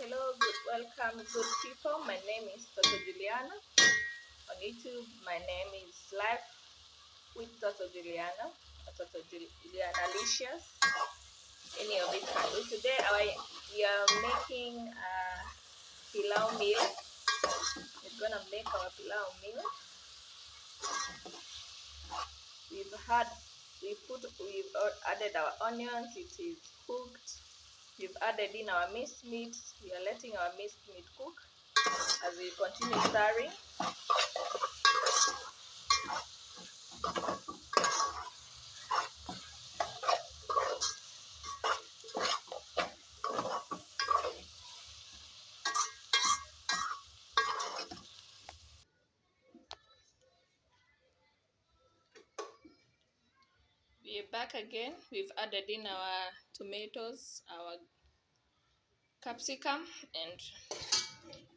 Hello, welcome, good people. My name is Dr. Juliana. On YouTube, my name is Life with Dr. Juliana, or Dr. Juliana Licious. Any of it can do. Today, we are making a pilau meal. We're gonna make our pilau meal. We've added our onions. It is cooked. We've added in our minced meat. We are letting our minced meat cook as we continue stirring. We're back again. We've added in our tomatoes, our capsicum, and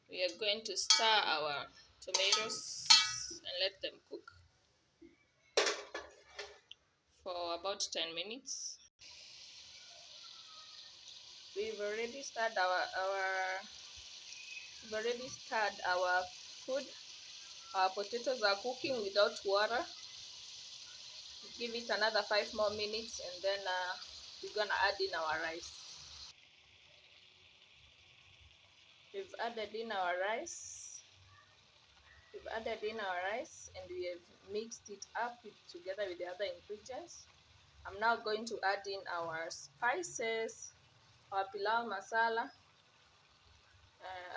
we are going to stir our tomatoes and let them cook for about 10 minutes. We've already stirred our food. Our potatoes are cooking without water. Give it another 5 more minutes, and then we're gonna add in our rice. We've added in our rice. And we have mixed it up together with the other ingredients. I'm now going to add in our spices, our pilau masala,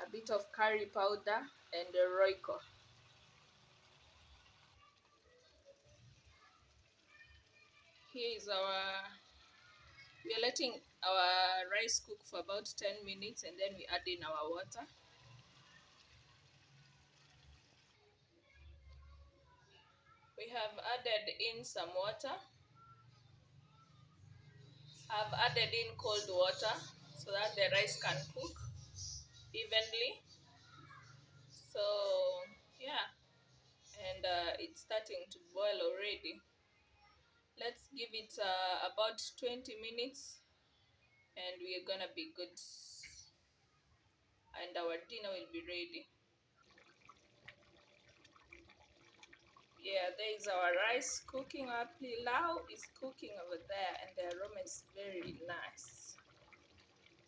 a bit of curry powder, and the royco. We are letting our rice cook for about 10 minutes, and then we add in our water. We have added in some water. I've added in cold water so that the rice can cook evenly. So yeah, and it's starting to boil already. Let's give it about 20 minutes and we are gonna be good, and our dinner will be ready. Yeah, there is our rice cooking. Our pilau is cooking over there, and the aroma is very nice.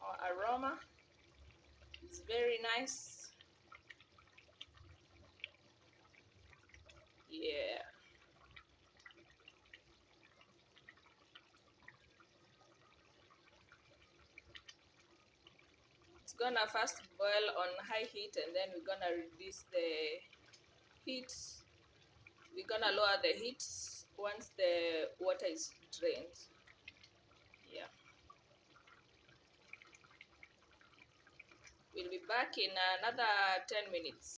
Our aroma is very nice. Yeah. It's gonna first boil on high heat, and then we're gonna reduce the heat. We're gonna lower the heat once the water is drained. Yeah. We'll be back in another 10 minutes.